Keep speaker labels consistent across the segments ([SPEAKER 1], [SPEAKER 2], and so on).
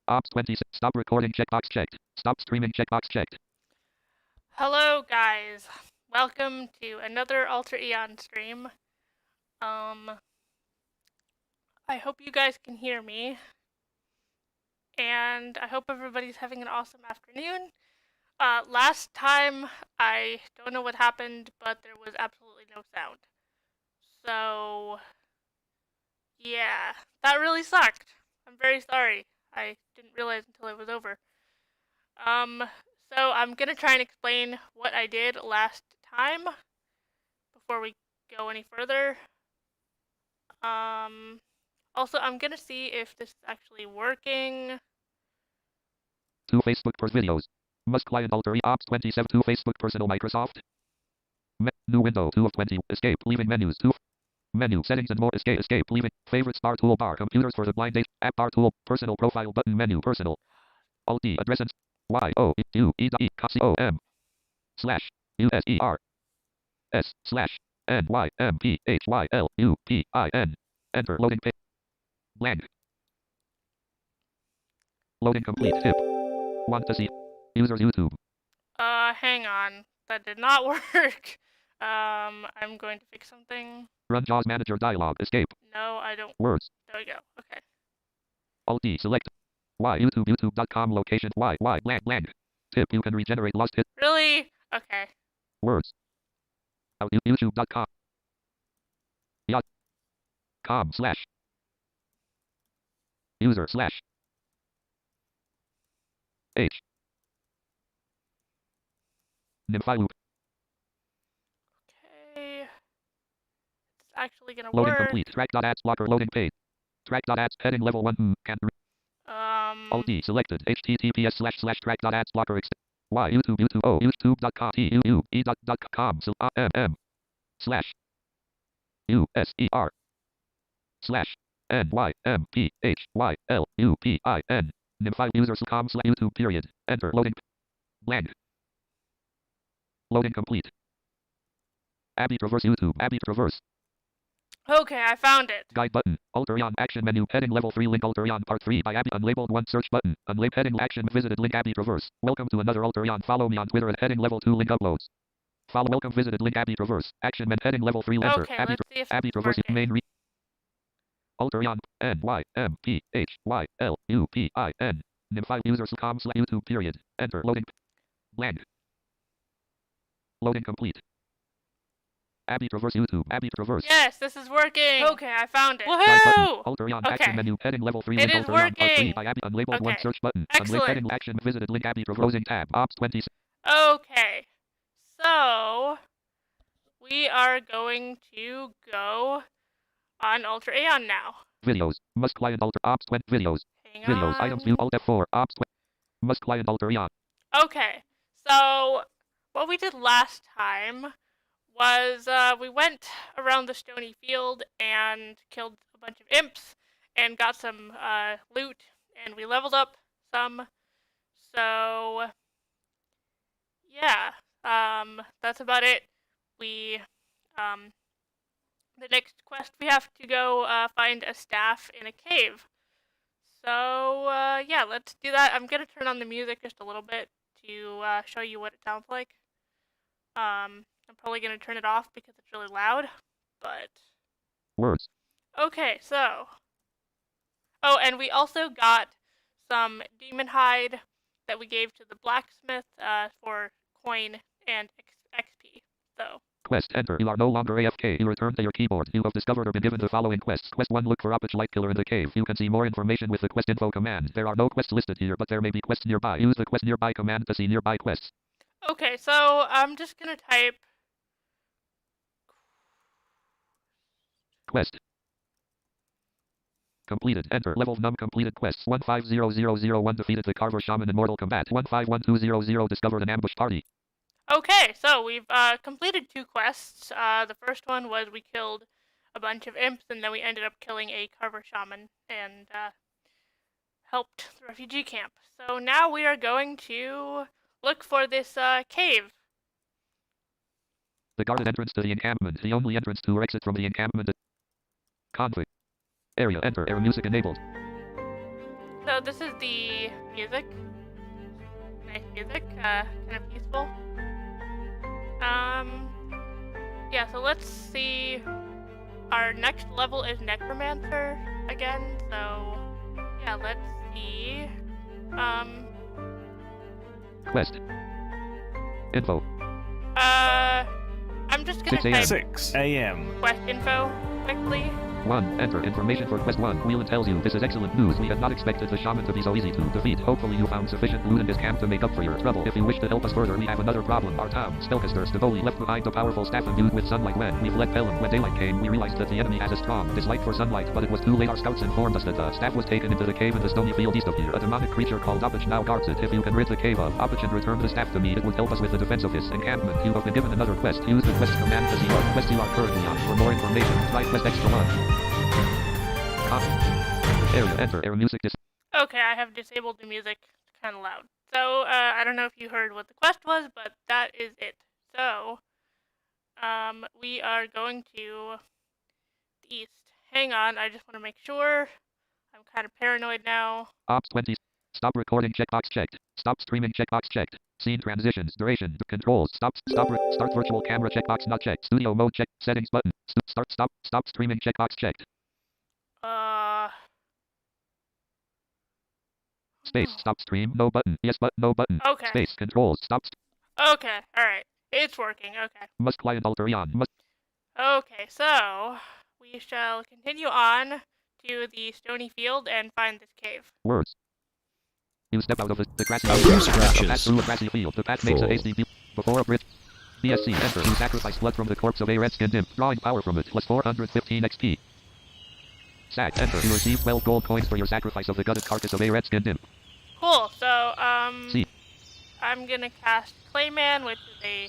[SPEAKER 1] Ops 20. Stop recording checkbox checked. Stop streaming checkbox checked.
[SPEAKER 2] Hello guys, welcome to another Alter Eon stream. I hope you guys can hear me, and I hope everybody's having an awesome afternoon. Last time, I don't know what happened, but there was absolutely no sound. So, yeah, that really sucked. I'm very sorry. I didn't realize until it was over. Um, so I'm gonna try and explain what I did last time before we go any further. Also, I'm gonna see if this is actually working.
[SPEAKER 1] 2 Facebook videos. Must client alter ops 27 2 Facebook personal Microsoft. New window 2 of 20. Escape leaving menus 2. Menu settings and more. Escape leaving favorites bar toolbar computers for the blind date app bar tool personal profile button menu personal Alt D address and Y O U E E C O M slash U S E R S slash N Y M P H Y L U P I N enter loading page blank loading complete tip want to see users YouTube
[SPEAKER 2] Hang on. That did not work. I'm going to fix something.
[SPEAKER 1] run JAWS manager dialog escape
[SPEAKER 2] No, I don't.
[SPEAKER 1] words
[SPEAKER 2] There we go. Okay.
[SPEAKER 1] Alt D select Y YouTube youtube.com location Y blank tip you can regenerate lost hit
[SPEAKER 2] Really? Okay.
[SPEAKER 1] words out youtube.com yacht com slash user slash H nymphi loop
[SPEAKER 2] Okay. It's actually gonna
[SPEAKER 1] loading
[SPEAKER 2] work.
[SPEAKER 1] complete track.ads blocker loading page track.ads heading level 1 can Alt D selected https slash track.ads blocker Y YouTube oh youtube.com TUUE.com slash USER slash NYMPHYLUPIN nymphi users.com slash YouTube period enter loading blank loading complete Abby Traverse YouTube Abby Traverse
[SPEAKER 2] Okay, I found it.
[SPEAKER 1] guide button Alter Eon action menu heading level 3 link Alter Eon part 3 by Abby unlabeled 1 search button unlabeled heading action visited link Abby Traverse welcome to another Alter Eon follow me on Twitter at heading level 2 link uploads follow welcome visited link Abby Traverse action men heading level 3 enter
[SPEAKER 2] Okay, let's see if
[SPEAKER 1] Abby
[SPEAKER 2] it's
[SPEAKER 1] Traverse
[SPEAKER 2] working.
[SPEAKER 1] main Alter Eon NYMPHYLUPIN nymphi users.com slash YouTube period enter loading blank loading complete Abby Traverse YouTube Abby Traverse
[SPEAKER 2] Yes, this is working. Okay, I found it.
[SPEAKER 1] guide button
[SPEAKER 2] Woohoo!
[SPEAKER 1] Alter Eon
[SPEAKER 2] Okay.
[SPEAKER 1] action menu heading level 3
[SPEAKER 2] It
[SPEAKER 1] link
[SPEAKER 2] is
[SPEAKER 1] Alter Eon part 3
[SPEAKER 2] working.
[SPEAKER 1] by Abby unlabeled 1
[SPEAKER 2] Okay.
[SPEAKER 1] search button
[SPEAKER 2] Excellent.
[SPEAKER 1] unlabeled heading action visited link Abby Traverse closing tab ops 20
[SPEAKER 2] Okay, so we are going to go on Ultra Aeon now.
[SPEAKER 1] videos must client alter ops 20 videos
[SPEAKER 2] Hang
[SPEAKER 1] videos
[SPEAKER 2] on.
[SPEAKER 1] items view alt F4 ops 20 must client alter Eon
[SPEAKER 2] Okay, so what we did last time was we went around the stony field and killed a bunch of imps and got some loot, and we leveled up some. So yeah, that's about it. We the next quest we have to go find a staff in a cave. So yeah, let's do that. I'm gonna turn on the music just a little bit to show you what it sounds like. I'm probably gonna turn it off because it's really loud, but
[SPEAKER 1] words
[SPEAKER 2] okay. So oh, and we also got some demon hide that we gave to the blacksmith for coin and XP. So
[SPEAKER 1] quest enter you are no longer AFK you return to your keyboard you have discovered or been given the following quests quest 1 look for Opich light killer in the cave you can see more information with the quest info command there are no quests listed here but there may be quests nearby use the quest nearby command to see nearby quests
[SPEAKER 2] okay, so I'm just gonna type
[SPEAKER 1] quest completed enter level num completed quests 150001 defeated the Carver Shaman in Mortal Kombat 151200 discovered an ambush party.
[SPEAKER 2] Okay, so we've completed 2 quests. The first one was we killed a bunch of imps, and then we ended up killing a Carver Shaman and helped the refugee camp. So now we are going to look for this cave.
[SPEAKER 1] The guarded entrance to the encampment. The only entrance to or exit from the encampment. Conflict area. Enter. Air music enabled.
[SPEAKER 2] So this is the music. Nice music, kind of peaceful. Yeah, so let's see. Our next level is Necromancer again, so yeah, let's see.
[SPEAKER 1] Quest. Info.
[SPEAKER 2] I'm just gonna
[SPEAKER 1] 6 a.m.
[SPEAKER 2] type
[SPEAKER 3] 6 a.m.
[SPEAKER 2] quest info quickly.
[SPEAKER 1] 1. Enter information for Quest 1. Whelan tells you this is excellent news. We had not expected the shaman to be so easy to defeat. Hopefully you found sufficient loot in his camp to make up for your trouble. If you wish to help us further, we have another problem. Our town, Spellcaster Stivoli, left behind a powerful staff imbued with sunlight. When we fled Pelham, when daylight came, we realized that the enemy has a strong dislike for sunlight, but it was too late. Our scouts informed us that the staff was taken into the cave in the stony field east of here. A demonic creature called Opich now guards it. If you can rid the cave of Opich and return the staff to me, it would help us with the defense of his encampment. You have been given another quest. Use the quest command to see what quest you are currently on. For more information, try quest extra 1. Area, enter, air music
[SPEAKER 2] Okay, I have disabled the music. It's kind of loud. So, I don't know if you heard what the quest was, but that is it. So, we are going to the east. Hang on, I just want to make sure. I'm kind of paranoid now.
[SPEAKER 1] Ops 20. Stop recording checkbox checked. Stop streaming checkbox checked. Scene transitions, duration, controls, start virtual camera checkbox not checked. Studio mode check, settings button. Stop streaming checkbox checked. Space, stop stream, no button. Yes, but no button.
[SPEAKER 2] Okay.
[SPEAKER 1] Space, controls, stop.
[SPEAKER 2] Okay, alright. It's working, okay.
[SPEAKER 1] Must client alter AEON. Must.
[SPEAKER 2] Okay, so we shall continue on to the stony field and find this cave.
[SPEAKER 1] Words. You step out of the grassy
[SPEAKER 3] A
[SPEAKER 1] field.
[SPEAKER 3] few scratches.
[SPEAKER 1] Pass through a grassy field. The path makes a hasty before a bridge. BSC, enter. You sacrifice blood from the corpse of a red-skinned imp, drawing power from it, plus 415 XP. SAC, enter. You receive 12 gold coins for your sacrifice of the gutted carcass of a red-skinned imp.
[SPEAKER 2] Cool, so,
[SPEAKER 1] C.
[SPEAKER 2] I'm gonna cast Clayman, which is a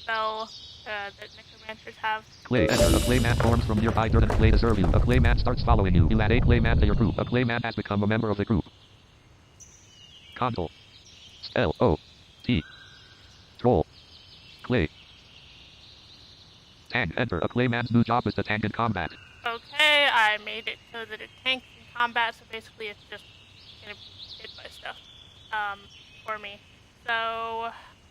[SPEAKER 2] spell that necromancers have.
[SPEAKER 1] Clay, enter. A clayman forms from nearby dirt and clay to serve you. A clayman starts following you. You add a clayman to your group. A clayman has become a member of the group. Console. L-O-T. Troll. Clay. Tank, enter. A clayman's new job is to tank in combat.
[SPEAKER 2] Okay, I made it so that it tanks in combat, so basically it's just gonna be hit by stuff, for me. So,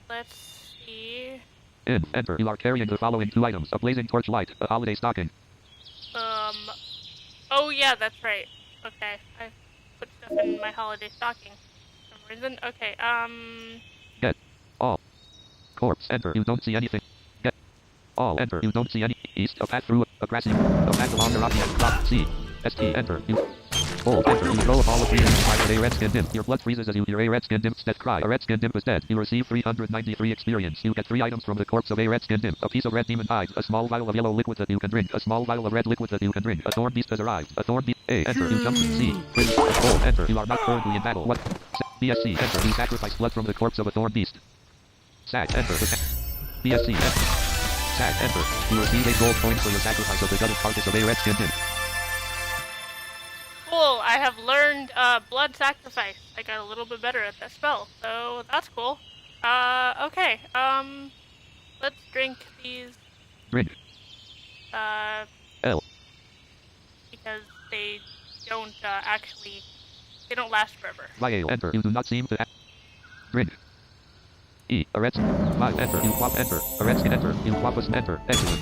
[SPEAKER 2] let's see.
[SPEAKER 1] In, enter. You are carrying the following 2 items. A blazing torch light, a holiday stocking.
[SPEAKER 2] Oh yeah, that's right. Okay, I put stuff in my holiday stocking for some reason. Okay,
[SPEAKER 1] Get. All. Corpse, enter. You don't see anything. Get. All, enter. You don't see any. East, a path through a grassy. A path along the rocky end. Drop. C. ST, enter. You. Hold, enter. You throw a ball of freezing fire at a red-skinned imp. Your blood freezes as you hear a red-skinned imp's death cry. A red-skinned imp is dead. You receive 393 experience. You get 3 items from the corpse of a red-skinned imp. A piece of red demon hide. A small vial of yellow liquid that you can drink. A small vial of red liquid that you can drink. A thorn beast has arrived. A thorn beast. A, enter. You jump. C. Freeze. Hold, enter. You are not currently in battle. What? BSC, enter. You sacrifice blood from the corpse of a thorn beast. SAC, enter. BSC, enter. SAC, enter. You receive 8 gold coins for your sacrifice of the gutted carcass of a red-skinned imp.
[SPEAKER 2] cool. I have learned blood sacrifice. I got a little bit better at that spell, so that's cool. Okay. Let's drink these.
[SPEAKER 1] Drink. L.
[SPEAKER 2] Because they don't actually, they don't last forever.
[SPEAKER 1] Vial, enter. You do not seem to have. Drink. E. A red. 5, enter. You swap, enter. A red skin, enter. You swap us, enter. Excellent.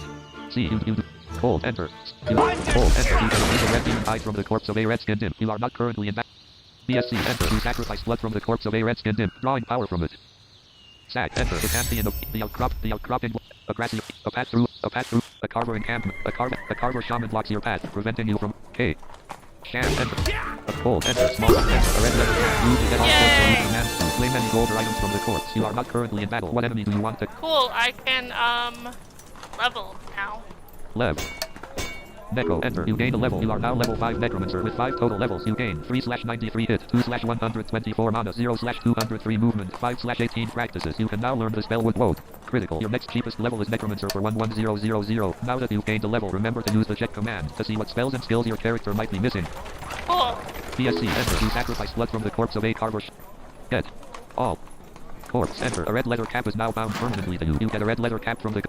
[SPEAKER 1] C. You do. Hold, enter. You hold, enter. You can remove a red demon hide from the corpse of a red-skinned imp. You are not currently in battle. BSC, enter. You sacrifice blood from the corpse of a red-skinned imp, drawing power from it. SAC, enter. The pantheon of the outcropping, a grassy, a path through, a carver encampment, a carver shaman blocks your path, preventing you from K. Sham, enter. A cold, enter. Small, enter. A red letter. Use to get off corpse or use commands to claim any gold or items from the corpse. You are not currently in battle. What enemy do you want to?
[SPEAKER 2] Cool, I can, level now.
[SPEAKER 1] Lev. Necro, enter. You gain a level. You are now level 5 Necromancer. With 5 total levels, you gain 3/93 hit, 2/124 mana, 0/203 movement, 5/18 practices. You can now learn the spell with Woad. Critical. Your next cheapest level is Necromancer for 11000. Now that you've gained a level, remember to use the check command to see what spells and skills your character might be missing.
[SPEAKER 2] Cool.
[SPEAKER 1] PSC, enter. You sacrifice blood from the corpse of a carver. Get. All. Corpse, enter. A red leather cap is now bound permanently to you. You get a red leather cap from the...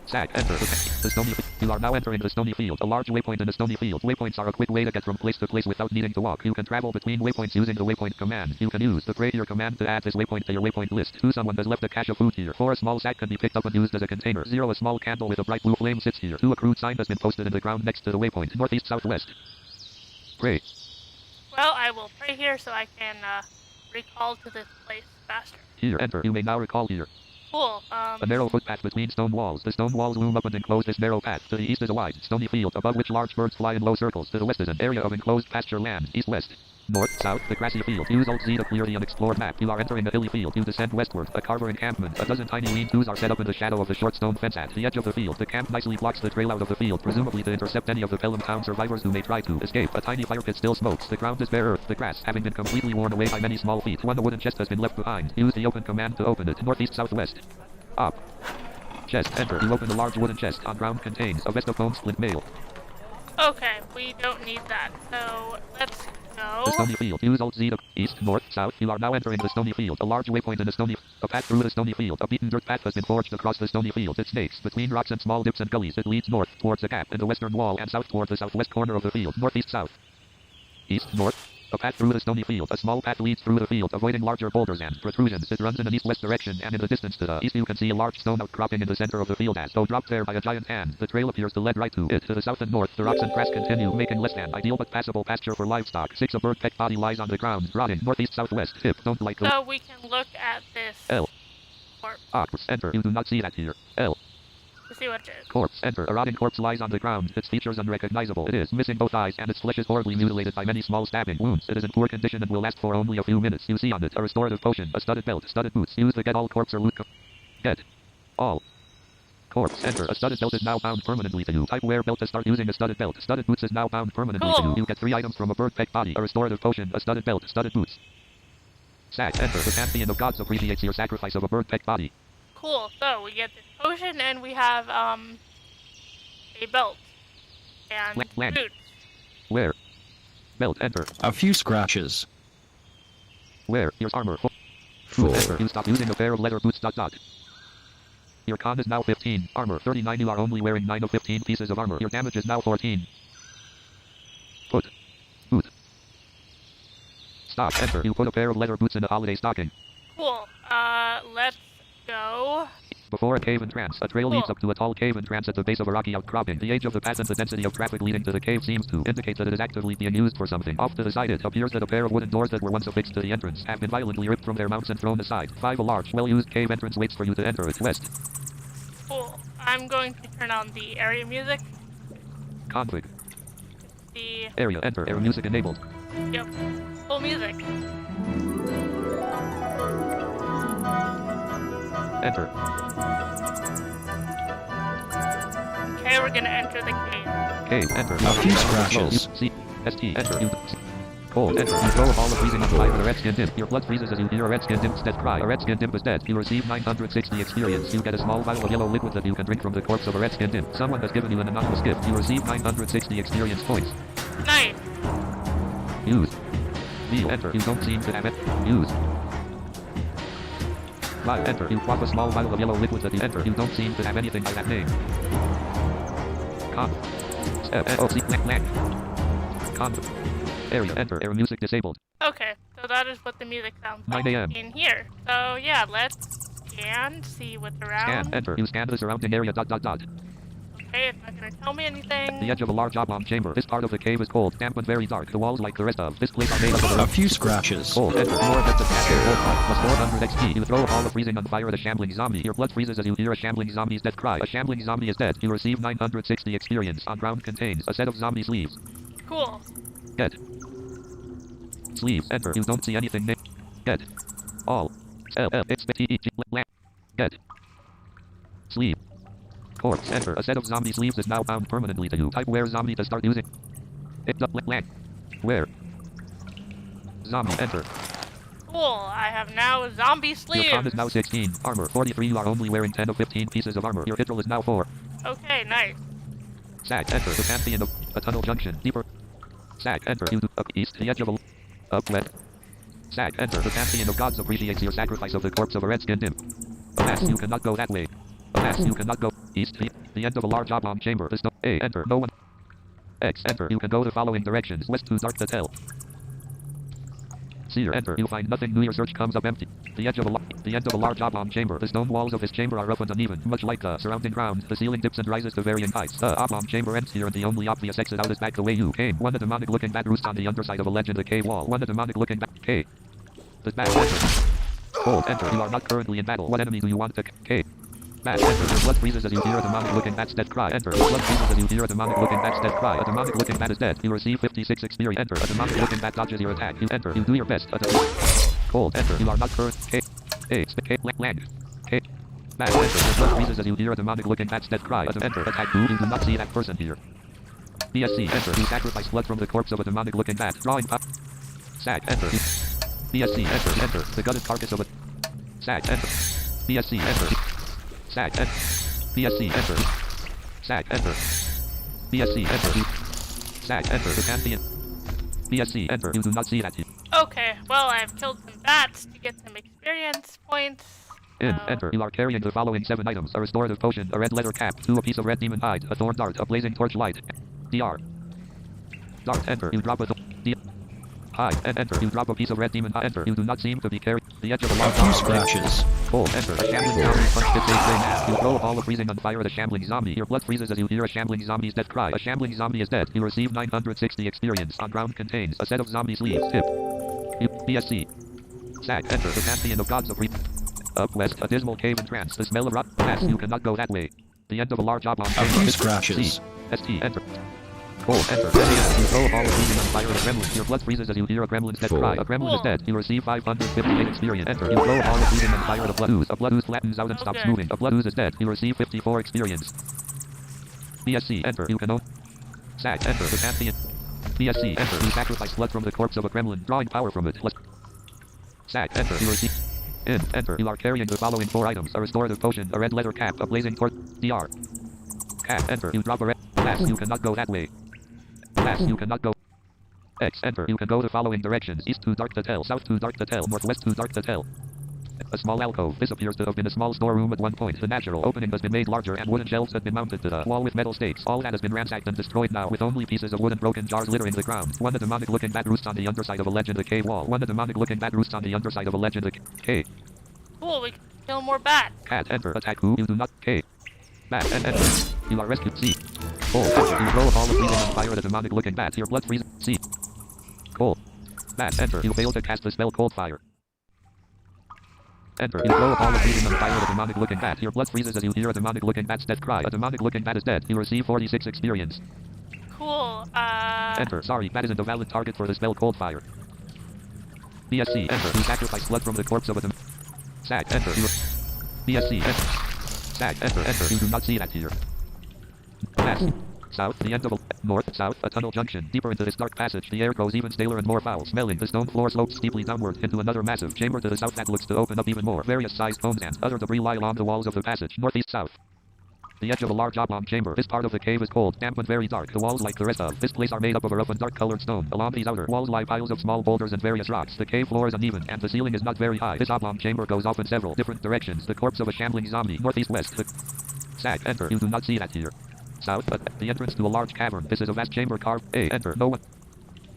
[SPEAKER 1] Sack. Enter. The stony. You are now entering the stony field. A large waypoint in the stony field. Waypoints are a quick way to get from place to place without needing to walk. You can travel between waypoints using the waypoint command. You can use the create your command to add this waypoint to your waypoint list. 2. Someone has left a cache of food here. 4. A small sack can be picked up and used as a container. 0. A small candle with a bright blue flame sits here. 2. A crude sign has been posted in the ground next to the waypoint. Northeast, southwest. Pray.
[SPEAKER 2] Well, I will pray here so I can recall to this place faster.
[SPEAKER 1] Here. Enter. You may now recall here.
[SPEAKER 2] Cool.
[SPEAKER 1] A narrow footpath between stone walls. The stone walls loom up and enclose this narrow path. To the east is a wide, stony field, above which large birds fly in low circles. To the west is an area of enclosed pasture land. East-west. North, south, the grassy field. Use Alt-Z to clear the unexplored map. You are entering a hilly field. You descend westward. A carver encampment. A dozen tiny lean-tos are set up in the shadow of the short stone fence at the edge of the field. The camp nicely blocks the trail out of the field, presumably to intercept any of the Pelham Town survivors who may try to escape. A tiny fire pit still smokes. The ground is bare earth. The grass, having been completely worn away by many small feet. 1. A wooden chest has been left behind. Use the open command to open it. Northeast, southwest. Up. Chest. Enter. You open the large wooden chest. On ground contains a vest of foam split mail.
[SPEAKER 2] Okay, we don't need that. So let's go.
[SPEAKER 1] The stony field. Use Alt-Z to east, north, south. You are now entering the stony field. A large waypoint in the stony. A path through the stony field. A beaten dirt path has been forged across the stony field. It snakes between rocks and small dips and gullies. It leads north towards a gap in the western wall and south toward the southwest corner of the field. Northeast, south. East, north. A path through the stony field. A small path leads through the field, avoiding larger boulders and protrusions. It runs in an east-west direction, and in the distance to the east you can see a large stone outcropping in the center of the field as though dropped there by a giant hand. The trail appears to lead right to it. To the south and north, the rocks and grass continue, making less than ideal but passable pasture for livestock. 6. A bird-pecked body lies on the ground, rotting. Northeast, southwest. Hip. Don't like the...
[SPEAKER 2] So we can look at this
[SPEAKER 1] L.
[SPEAKER 2] corpse
[SPEAKER 1] Ox. Enter. You do not see that here. L.
[SPEAKER 2] to see what it is.
[SPEAKER 1] Corpse. Enter. A rotting corpse lies on the ground. Its features unrecognizable. It is missing both eyes, and its flesh is horribly mutilated by many small stabbing wounds. It is in poor condition and will last for only a few minutes. You see on it a restorative potion, a studded belt, studded boots. Use the get all corpse or loot. Get all corpse. Enter. A studded belt is now bound permanently to you. Type wear belt to start using a studded belt. Studded boots is now bound permanently to you. You get 3 items from a bird-pecked body, a restorative potion, a studded belt, studded boots. Sack. Enter. The pantheon of gods appreciates your sacrifice of a bird-pecked body.
[SPEAKER 2] Cool. So we get this potion and we have a belt and
[SPEAKER 1] Land.
[SPEAKER 2] boots.
[SPEAKER 1] Wear belt. Enter.
[SPEAKER 3] A few scratches.
[SPEAKER 1] Wear. Here's armor.
[SPEAKER 3] Full.
[SPEAKER 1] Enter. You stop using a pair of leather boots. ... Your con is now 15. Armor 39. You are only wearing 9 of 15 pieces of armor. Your damage is now 14. Put. Boot. Stop. Enter. You put a pair of leather boots in a holiday stocking.
[SPEAKER 2] Cool. Let's go.
[SPEAKER 1] Before a cave entrance, a trail leads up to a tall cave entrance at the base of a rocky outcropping. The age of the path and the density of traffic leading to the cave seems to indicate that it is actively being used for something. Off to the side it appears that a pair of wooden doors that were once affixed to the entrance have been violently ripped from their mounts and thrown aside. 5. A large, well-used cave entrance waits for you to enter. It's west.
[SPEAKER 2] Cool. I'm going to turn on the area music.
[SPEAKER 1] Config.
[SPEAKER 2] The
[SPEAKER 1] Area. Enter. Air music enabled.
[SPEAKER 2] yep. Full music.
[SPEAKER 1] Enter.
[SPEAKER 2] Okay, we're gonna enter the cave.
[SPEAKER 1] Cave. Enter.
[SPEAKER 3] A few scratches.
[SPEAKER 1] C. ST. Enter. You. Cold. Enter. You throw a ball of freezing on fire with a red-skinned imp. Your blood freezes as you hear a red-skinned imp's death cry. A red-skinned imp is dead. You receive 960 experience. You get a small vial of yellow liquid that you can drink from the corpse of a red-skinned imp. Someone has given you an anonymous gift. You receive 960 experience points.
[SPEAKER 2] Nice.
[SPEAKER 1] Use. View. Enter. You don't seem to have it. Use. Live. Enter. You drop a small vial of yellow liquid that you enter. You don't seem to have anything by that name. Con. O-C. Blank. Con. Area. Enter. Air music disabled.
[SPEAKER 2] Okay, so that is what the music sounds
[SPEAKER 1] 9
[SPEAKER 2] like
[SPEAKER 1] a.m.
[SPEAKER 2] in here. So yeah, let's scan, see what's around.
[SPEAKER 1] Scan. Enter. You scan the surrounding area. ...
[SPEAKER 2] Okay, it's not gonna tell me anything.
[SPEAKER 1] The edge of a large oblong chamber. This part of the cave is cold, damp, and very dark. The walls, like the rest of this place, are made up of
[SPEAKER 3] A few scratches.
[SPEAKER 1] cold. Enter. More effective plus 400 XP. You throw a ball of freezing on fire at a shambling zombie. Your blood freezes as you hear a shambling zombie's death cry. A shambling zombie is dead. You receive 960 experience. On ground contains a set of zombie sleeves.
[SPEAKER 2] Cool.
[SPEAKER 1] Get. Sleeves. Enter. You don't see anything. Get. All. Get. Sleeve. Corpse. Enter. A set of zombie sleeves is now bound permanently to you. Type wear zombie to start using. It's up. Wear. Zombie. Enter.
[SPEAKER 2] Cool. I have now zombie sleeves.
[SPEAKER 1] Your con is now 16. Armor 43. You are only wearing 10 of 15 pieces of armor. Your hit roll is now 4.
[SPEAKER 2] Okay, nice.
[SPEAKER 1] Sack. Enter. The pantheon of a tunnel junction. Deeper. Sack. Enter. You up east. The edge of a up west. Sack. Enter. The pantheon of gods appreciates your sacrifice of the corpse of a red-skinned imp. Alas, you cannot go that way. Alas, you cannot go. East. The end of a large oblong chamber. This A. Enter. No one. X. Enter. You can go the following directions. West to dark to tell. Seer. Enter. You find nothing new. Your search comes up empty. The end of a large oblong chamber. The stone walls of this chamber are rough and uneven, much like the surrounding ground. The ceiling dips and rises to varying heights. The oblong chamber ends here, and the only obvious exit out is back the way you came. One, a demonic-looking bat roosts on the underside of a ledge in the cave wall. One, a demonic-looking bat. K. The bat. Enter. Cold. Enter. You are not currently in battle. What enemy do you want to K? Bat. Enter. Your blood freezes as you hear a demonic-looking bat's dead cry. Enter. Your blood freezes as you hear a demonic-looking bat's dead cry. A demonic-looking bat is dead. You receive 56 experience. Enter. A demonic-looking bat dodges your attack. You enter. You do your best. Cold. Enter. You are not current. K. A. K. Land. K. Bat. Enter. Your blood freezes as you hear a demonic-looking bat's dead cry. Enter. Attack 2. You do not see that person here. BSC. Enter. You sacrifice blood from the corpse of a demonic-looking bat. Drawing pop. Sack. Enter. BSC. Enter. Enter. The gutted carcass of a Sack. Enter. BSC. Enter. Sack. Enter. BSC. Enter. Sack. Enter. BSC. Enter. Sack. Enter. The Pantheon. BSC. Enter. You do not see that here.
[SPEAKER 2] Okay, well, I've killed some bats to get some experience points.
[SPEAKER 1] Enter. You are carrying the following 7 items. A restorative potion, a red leather cap, 2 a piece of red demon hide, a thorn dart, a blazing torch light. DR. Dart. Enter. You drop a hide. And enter. You drop a piece of red demon hide. Enter. You do not seem to be carrying the edge of a large
[SPEAKER 3] A few scratches.
[SPEAKER 1] Cold. Enter. A shambling zombie punch its flame. You throw a ball of freezing on fire at a shambling zombie. Your blood freezes as you hear a shambling zombie's death cry. A shambling zombie is dead. You receive 960 experience. On ground contains a set of zombie sleeves. Tip. BSC. Sack. Enter. The Pantheon of Gods of Up west, a dismal cave and trance. The smell of rot. Pass. You cannot go that way. The end of a large oblong
[SPEAKER 3] A few scratches.
[SPEAKER 1] ST. Enter. Cold. Enter. You throw a ball of freezing on fire at a gremlin. Your blood freezes as you hear a gremlin's death cry. A gremlin is dead. You receive 558 experience. Enter. You throw a ball of freezing on fire at a blood ooze. A blood ooze flattens out and stops moving. A blood ooze is dead. You receive 54 experience. BSC. Enter. You can own. Sack. Enter. The Pantheon. BSC. Enter. You sacrifice blood from the corpse of a gremlin, drawing power from it. Sack. Enter. You receive. Enter. You are carrying the following 4 items. A restorative potion, a red leather cap, a blazing torch. DR. Cap. Enter. You drop a red. Pass. You cannot go that way. Pass. You cannot go. X. Enter. You can go the following directions. East to dark to tell. South to dark to tell. Northwest to dark to tell. A small alcove. This appears to have been a small storeroom at one point. The natural opening has been made larger and wooden shelves have been mounted to the wall with metal stakes. All that has been ransacked and destroyed now, with only pieces of wood and broken jars littering the ground. One, a demonic-looking bat roosts on the underside of a ledge in the cave wall. One, a demonic-looking bat roosts on the underside of a ledge in the cave.
[SPEAKER 2] Cool, we can kill more bats.
[SPEAKER 1] Cat. Enter. Attack who? You do not. K. Bat. And enter. You are rescued. C. Cold. Enter. You throw a ball of freezing on fire at a demonic-looking bat. Your blood freezes. C. Cold. Bat. Enter. You fail to cast the spell Cold Fire. Enter. You throw a ball of freezing on fire at a demonic-looking bat. Your blood freezes as you hear a demonic-looking bat's death cry. A demonic-looking bat is dead. You receive 46 experience.
[SPEAKER 2] Cool,
[SPEAKER 1] Enter. Sorry, bat isn't a valid target for the spell Cold Fire. BSC. Enter. You sacrifice blood from the corpse of a Sack. Enter. BSC. Enter. Sack. Enter. Enter. You do not see that here. Pass. South. The end of a north. South. A tunnel junction. Deeper into this dark passage, the air grows even staler and more foul smelling. The stone floor slopes steeply downward into another massive chamber to the south that looks to open up even more. Various sized bones and other debris lie along the walls of the passage. Northeast. South. The edge of a large oblong chamber. This part of the cave is cold, damp, and very dark. The walls, like the rest of this place, are made up of a rough and dark-colored stone. Along these outer walls lie piles of small boulders and various rocks. The cave floor is uneven, and the ceiling is not very high. This oblong chamber goes off in several different directions. The corpse of a shambling zombie. Northeast-west. The Sack. Enter. You do not see that here. South. The entrance to a large cavern. This is a vast chamber carved. A. Enter. No one.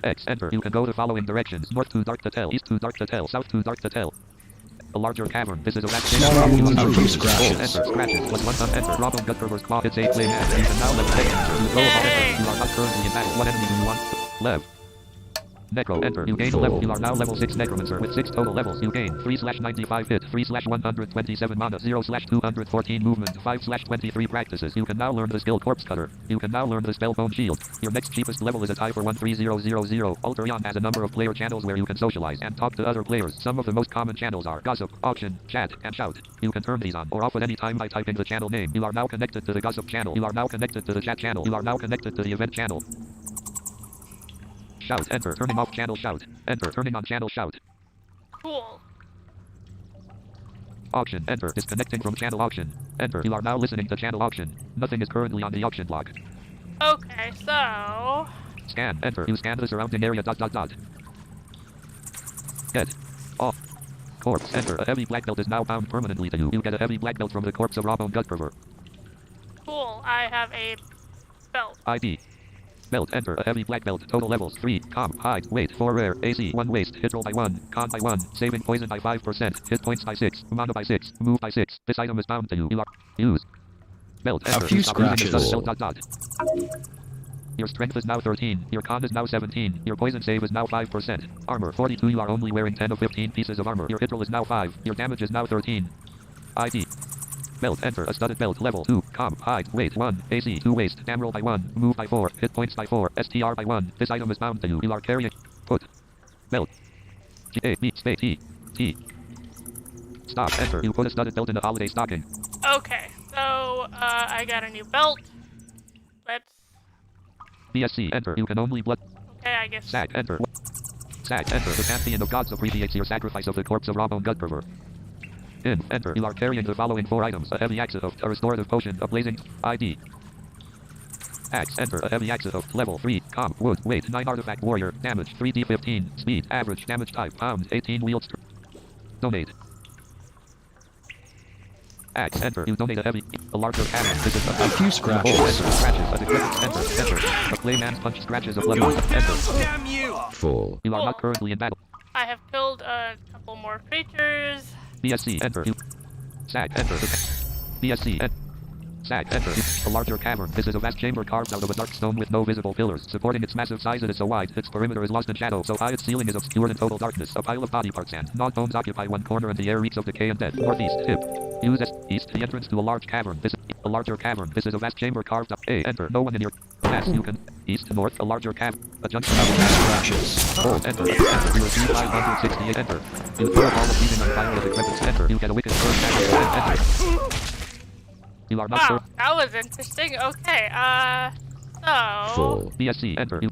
[SPEAKER 1] X. Enter. You can go the following directions. North to dark to tell. East to dark to tell. South to dark to tell. A larger cavern. This is a vast chamber.
[SPEAKER 3] A few scratches.
[SPEAKER 1] Enter. Scratches. Plus 1 ton. Enter. Robin Gutperver's claw hits 8 flame hand. You can now level 10. Enter. You go above. Enter. You are not currently in battle. What enemy do you want? Lev. Necro. Enter. You gain a level. You are now level 6 Necromancer. With 6 total levels, you gain 3/95 hit, 3/127 mana, 0/214 movement, 5/23 practices. You can now learn the skill Corpse Cutter. You can now learn the spell Bone Shield. Your next cheapest level is a tie for 13000. AEON has a number of player channels where you can socialize and talk to other players. Some of the most common channels are Gossip, Auction, Chat, and Shout. You can turn these on or off at any time by typing the channel name. You are now connected to the Gossip channel. You are now connected to the Chat channel. You are now connected to the Event channel. Shout. Enter. Turning off channel Shout. Enter. Turning on channel Shout.
[SPEAKER 2] Cool.
[SPEAKER 1] Auction. Enter. Disconnecting from channel Auction. Enter. You are now listening to channel Auction. Nothing is currently on the auction block.
[SPEAKER 2] Okay, so...
[SPEAKER 1] Scan. Enter. You scan the surrounding area. Get. Off. Corpse. Enter. A heavy black belt is now bound permanently to you. You get a heavy black belt from the corpse of Robin Gutperver.
[SPEAKER 2] I have a belt.
[SPEAKER 1] ID. Belt, enter, a heavy black belt, total levels, 3, comp, height, weight, 4 rare, AC, 1 waste, hit roll by 1, con by 1, saving poison by 5%, hit points by 6, mana by 6, move by 6, this item is bound to you, use. Belt, enter,
[SPEAKER 3] few
[SPEAKER 1] stop using it,
[SPEAKER 3] scratches.
[SPEAKER 1] belt, dot, dot. Your strength is now 13, your con is now 17, your poison save is now 5%, armor 42, you are only wearing 10 of 15 pieces of armor, your hit roll is now 5, your damage is now 13. ID. Belt, enter, a studded belt, level 2, comp, height, weight 1, AC 2 waste, dam roll by 1, move by 4, hit points by 4, STR by 1, this item is bound to you, are carrying, put, belt, G, A, B, space, T, T, stop, enter, you put a studded belt in the holiday stocking.
[SPEAKER 2] Okay, so, I got a new belt. Let's...
[SPEAKER 1] BSC, enter, you can only blood,
[SPEAKER 2] Okay, I guess...
[SPEAKER 1] sack, enter, sack, enter, the pantheon of gods appreciates your sacrifice of the corpse of Rabon Gudperver. In, enter, you are carrying the following 4 items, a heavy axe of, a restorative potion, a blazing, ID. Axe, enter, a heavy axe of, level 3, comp, wood, weight, 9 artifact warrior, damage, 3d15, speed, average, damage type, pound, 18 wields, donate. Axe, enter, you donate a heavy, a larger cannon, this is
[SPEAKER 3] A few scratches.
[SPEAKER 1] enter, scratches, a decrepit, enter, a clayman's punch, scratches of level, enter.
[SPEAKER 3] Full.
[SPEAKER 1] You are not currently in battle.
[SPEAKER 2] I have killed a couple more creatures.
[SPEAKER 1] BSC, enter, you, sack, enter, BSC, enter. Sack, enter, a larger cavern. This is a vast chamber carved out of a dark stone with no visible pillars. Supporting its massive size, it is so wide, its perimeter is lost in shadow, so high its ceiling is obscured in total darkness. A pile of body parts and gnawed bones occupy one corner and the air reeks of decay and death. Northeast, hip. Use as east, the entrance to a large cavern. This is a larger cavern. This is a vast chamber carved up. A, enter, no one in your pass. You can, east, north, a larger cavern. A junction.
[SPEAKER 3] Scratches.
[SPEAKER 1] Hold, enter, enter, you receive 568, enter. You throw a ball of heating on fire with a decrepit, enter. You get a wicked curse, enter. You are not
[SPEAKER 2] Wow,
[SPEAKER 1] sure.
[SPEAKER 2] that was interesting. Okay, so...
[SPEAKER 3] Full.
[SPEAKER 1] BSC, enter. You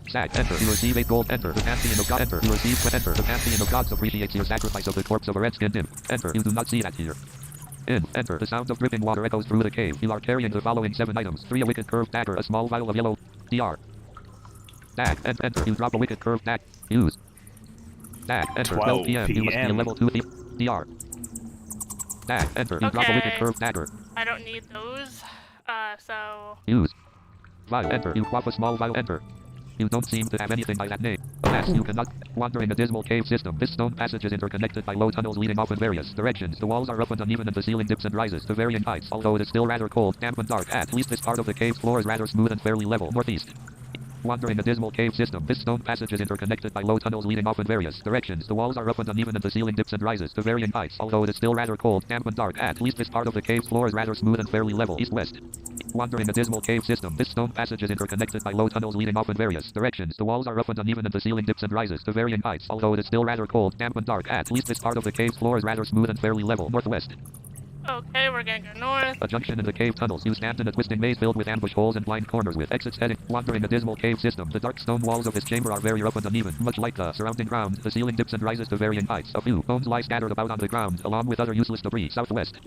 [SPEAKER 1] sack, enter. You receive 8 gold, enter. The pantheon of God, enter. You receive, enter. The pantheon of gods appreciates your sacrifice of the corpse of a red-skinned imp. Enter. You do not see that here. In, enter. The sound of dripping water echoes through the cave. You are carrying the following 7 items. 3 a wicked curved dagger, a small vial of yellow DR. Dag, and enter. You drop a wicked curved dag. Use. Dag, enter. 12 p.m. You must be a level 2 thief. DR. Dag, enter. You drop a wicked
[SPEAKER 2] Okay.
[SPEAKER 1] curved dagger.
[SPEAKER 2] I don't need those. So...
[SPEAKER 1] Use. Vial, enter. You quaff a small vial, enter. You don't seem to have anything by that name. Alas, you cannot wander in a dismal cave system. This stone passage is interconnected by low tunnels leading off in various directions. The walls are rough and uneven and the ceiling dips and rises to varying heights. Although it is still rather cold, damp and dark, at least this part of the cave floor is rather smooth and fairly level. Northeast. Wander in a dismal cave system. This stone passage is interconnected by low tunnels leading off in various directions. The walls are rough and uneven and the ceiling dips and rises to varying heights. Although it is still rather cold, damp and dark, at least this part of the cave floor is rather smooth and fairly level. East-west. Wander in a dismal cave system. This stone passage is interconnected by low tunnels leading off in various directions. The walls are rough and uneven and the ceiling dips and rises to varying heights. Although it is still rather cold, damp and dark, at least this part of the cave floor is rather smooth and fairly level. Northwest.
[SPEAKER 2] Okay, we're gonna go north.
[SPEAKER 1] A junction in the cave tunnels. You stand in a twisting maze filled with ambush holes and blind corners with exits heading. Wandering a dismal cave system. The dark stone walls of this chamber are very rough and uneven, much like the surrounding ground. The ceiling dips and rises to varying heights. A few bones lie scattered about on the ground, along with other useless debris. Southwest.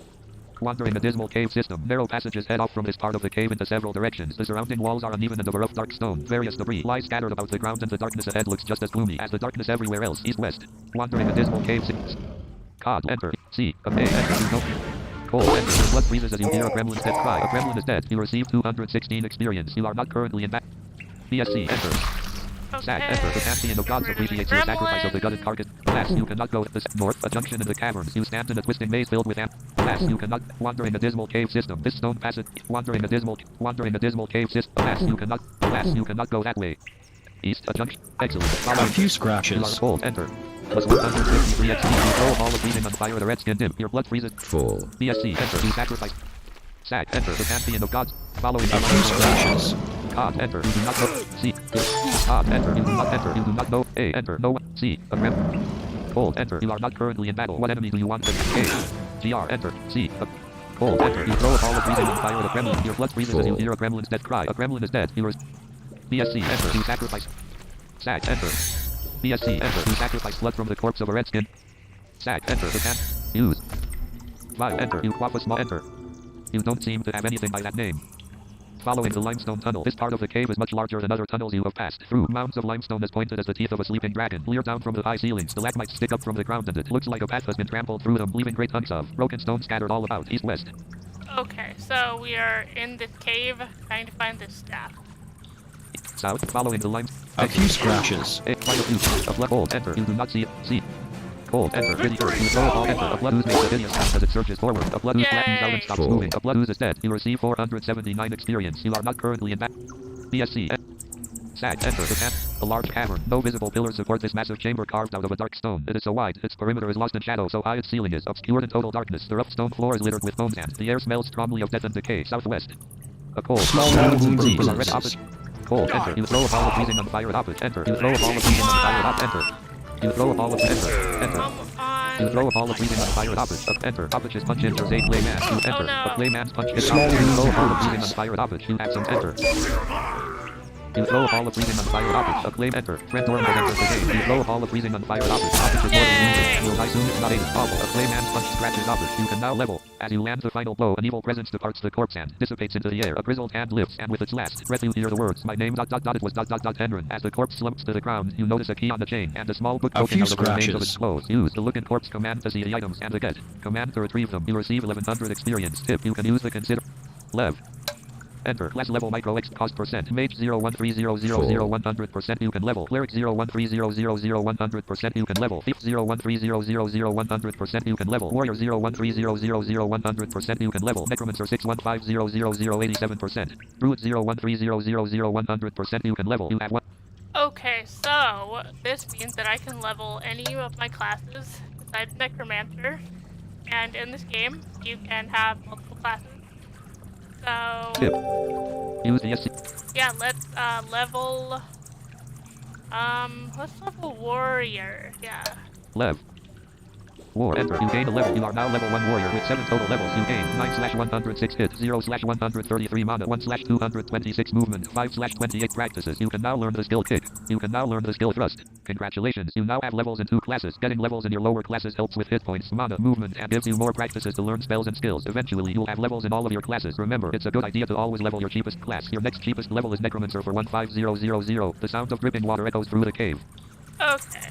[SPEAKER 1] Wandering a dismal cave system. Narrow passages head off from this part of the cave into several directions. The surrounding walls are uneven and of a rough dark stone. Various debris lie scattered about the ground and the darkness ahead looks just as gloomy as the darkness everywhere else. East-west. Wandering a dismal cave system. Cod, enter. C. A, enter. No. Cold, enter. Your blood freezes as you hear a gremlin's dead cry. A gremlin is dead. You receive 216 experience. You are not currently in battle. BSC, enter. Sack, enter. The pantheon of gods appreciates your sacrifice of the gutted carcass. Alas, you cannot go to the north. A junction in the caverns. You stand in a twisting maze filled with Alas, you cannot wander in a dismal cave system. This stone passage. Wandering a dismal cave system. Alas, you cannot go that way. East, a junction. Excellent.
[SPEAKER 3] A few
[SPEAKER 1] You are
[SPEAKER 3] scratches.
[SPEAKER 1] cold, enter. Plus 153 XP. You throw a ball of breathing on fire the red-skinned imp. Your blood freezes.
[SPEAKER 3] Full.
[SPEAKER 1] BSC, enter. You sacrifice. Sack, enter. The pantheon of gods. Following
[SPEAKER 3] A few scratches.
[SPEAKER 1] Cod, enter. You do not know. C. Cod, enter. You do not enter. You do not know. A, enter. No one. C. A rem. Cold, enter. You are not currently in battle. What enemy do you want to A. GR, enter. C. A. Cold, enter. You throw a ball of breathing on fire the gremlin. Your blood freezes as you hear a gremlin's dead cry. A gremlin is dead. You are. BSC, enter. You sacrifice. Sack, enter. BSC, enter. You sacrifice blood from the corpse of a redskin. Sack, enter. The can. Use. Vial, enter. You quaff a small, enter. You don't seem to have anything by that name. Following the limestone tunnel. This part of the cave is much larger than other tunnels you have passed through. Mounds of limestone as pointed as the teeth of a sleeping dragon leer down from the high ceilings. Stalagmites stick up from the ground and it looks like a path has been trampled through them, leaving great hunks of broken stone scattered all about. East-west.
[SPEAKER 2] Okay, so we are in this cave trying to find this staff.
[SPEAKER 1] South, following the lines.
[SPEAKER 3] A few scratches.
[SPEAKER 1] Quite a few. A blood hold, enter. You do not see it. See. Hold, enter. Pretty earth. You throw a ball, enter. A blood ooze makes a hideous sound as it surges forward. A blood ooze flattens out and stops
[SPEAKER 3] Full.
[SPEAKER 1] moving. A blood ooze is dead. You receive 479 experience. You are not currently in that. BSC. SAG, enter. The camp. A large cavern. No visible pillars support this massive chamber carved out of a dark stone. It is so wide, its perimeter is lost in shadow, so high its ceiling is obscured in total darkness. The rough stone floor is littered with bones and the air smells strongly of death and decay. Southwest. A cold,
[SPEAKER 3] Small
[SPEAKER 1] mountains and
[SPEAKER 3] mountains
[SPEAKER 1] breeze
[SPEAKER 3] and
[SPEAKER 1] are red
[SPEAKER 3] breezes.
[SPEAKER 1] opposite. Cold, enter. You throw a ball of freezing on the fire at opposite. Enter. You throw a ball of freezing on the fire at opposite. Enter. You throw a ball of enter. Enter.
[SPEAKER 2] Come on.
[SPEAKER 1] You throw a ball of freezing on the fire at opposite. Enter. Opposite punch injures a clayman. You enter.
[SPEAKER 2] no.
[SPEAKER 1] A clayman's punch hits opposite. You throw a ball of freezing on the fire at opposite. You have some enter. You throw a ball of freezing on the fire at opposite. A claim enter. Trent Dorm has entered the game. You throw a ball of freezing on the fire at opposite. Opposite is mortally wounded and will die soon if not aided. Awful. A clayman's punch scratches opposite. You can now level. As you land the final blow, an evil presence departs the corpse and dissipates into the air. A grizzled hand lifts, and with its last breath you hear the words, "My name dot dot dot." It was dot dot dot Henry. As the corpse slumps to the ground, you notice a key on the chain and a small book
[SPEAKER 3] A
[SPEAKER 1] poking
[SPEAKER 3] few
[SPEAKER 1] out of the remains of
[SPEAKER 3] scratches.
[SPEAKER 1] its clothes. Use the look in corpse command to see the items and to get command to retrieve them. You receive 1100 experience. Tip: you can use the consider lev. Enter. Class level micro X cost percent. Mage 013000100%. You can level. Cleric 013000100%. You can level. Thief 013000100%. You can level. Warrior 013000100%. You can level. Necromancer 6150087%. Druid 013000100%. You can level. You have one.
[SPEAKER 2] Okay, so this means that I can level any of my classes besides Necromancer. And in this game, you can have multiple classes. So
[SPEAKER 1] Tip. Use the SC.
[SPEAKER 2] yeah, let's level warrior. Yeah.
[SPEAKER 1] Lev. War. Enter. You gain a level. You are now level 1 warrior with 7 total levels. You gain 9/106 hit, 0/133 mana, 1/226 movement, 5/28 practices. You can now learn the skill kick. You can now learn the skill thrust. Congratulations. You now have levels in 2 classes. Getting levels in your lower classes helps with hit points, mana, movement, and gives you more practices to learn spells and skills. Eventually, you'll have levels in all of your classes. Remember, it's a good idea to always level your cheapest class. Your next cheapest level is Necromancer for 15000. The sound of dripping water echoes through the cave.
[SPEAKER 2] Okay.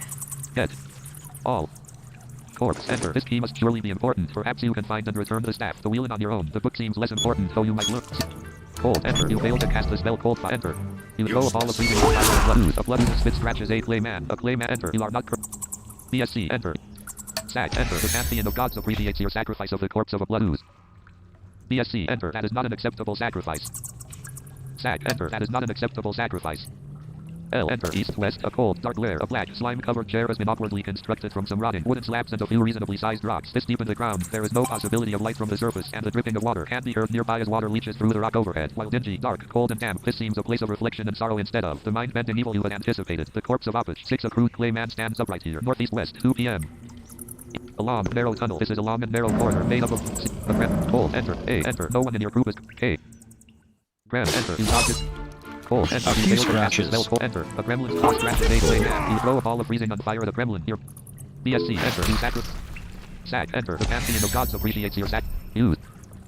[SPEAKER 1] Get all. Corpse. Enter. This key must surely be important. Perhaps you can find and return the staff. The wheel on your own. The book seems less important, though you might learn. Cold. Enter. You fail to cast the spell Cold Fire. Enter. You throw a ball of freezing fire at blood ooze. A blood ooze spit scratches a clayman. A clayman. Enter. You are not BSC. Enter. SAG. Enter. The pantheon of gods appreciates your sacrifice of the corpse of a blood ooze. BSC. Enter. That is not an acceptable sacrifice. SAG. Enter. That is not an acceptable sacrifice. L. Enter. East, west, a cold, dark lair. A black, slime-covered chair has been awkwardly constructed from some rotting wooden slabs and a few reasonably sized rocks. This deep in the ground, there is no possibility of light from the surface, and the dripping of water can be heard nearby as water leaches through the rock overhead. While dingy, dark, cold, and damp, this seems a place of reflection and sorrow instead of the mind-bending evil you had anticipated. The corpse of Opich, 6 a crude clay man stands upright here. Northeast, west, 2 p.m. A long, narrow tunnel. This is a long and narrow corridor made up of cold. Enter. A. Enter. No one in your group is K. Graham. Enter. You dodge it. Cold. Enter.
[SPEAKER 3] A few scratches.
[SPEAKER 1] Cold. Enter. A gremlin's paw scratches a clay man. You throw a ball of freezing on fire at a gremlin. Here. BSC. Enter. You SAG. Enter. The pantheon of gods appreciates your sac. Use.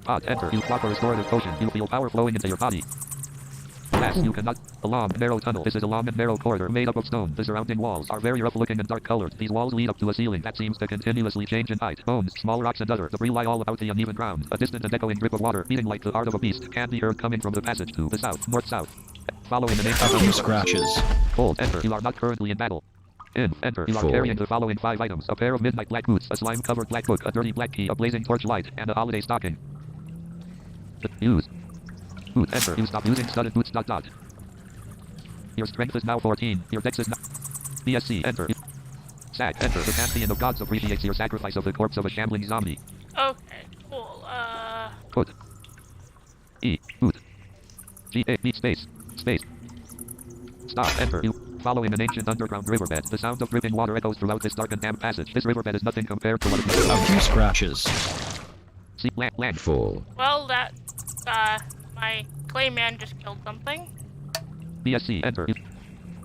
[SPEAKER 1] Pot. Enter. You quack a restorative potion. You feel power flowing into your body. Pass. You cannot. A long, narrow tunnel. This is a long and narrow corridor made up of stone. The surrounding walls are very rough-looking and dark-colored. These walls lead up to a ceiling that seems to continuously change in height. Bones, small rocks, and other debris lie all about the uneven ground. A distant and echoing drip of water, beating like the heart of a beast, can be heard coming from the passage to the south, north-south. Following the name
[SPEAKER 3] A few scratches.
[SPEAKER 1] Cold. Enter. You are not currently in battle. In. Enter. You are
[SPEAKER 3] Full.
[SPEAKER 1] carrying the following 5 items. A pair of midnight black boots, a slime-covered black book, a dirty black key, a blazing torch light, and a holiday stocking. Use. Boot. Enter. You stop using studded boots. Dot dot. Your strength is now 14. Your dex is now... BSC. Enter. SAG. Enter. The pantheon of gods appreciates your sacrifice of the corpse of a shambling zombie.
[SPEAKER 2] Okay, cool.
[SPEAKER 1] Put. E. Boot. G. A. Beat space. Space. Stop. Enter. You. Following an ancient underground riverbed, the sound of dripping water echoes throughout this dark and damp passage. This riverbed is nothing compared to what it must
[SPEAKER 3] A few scratches.
[SPEAKER 1] See. Land.
[SPEAKER 3] Full.
[SPEAKER 2] Well, that, my clayman just killed something.
[SPEAKER 1] BSC. Enter.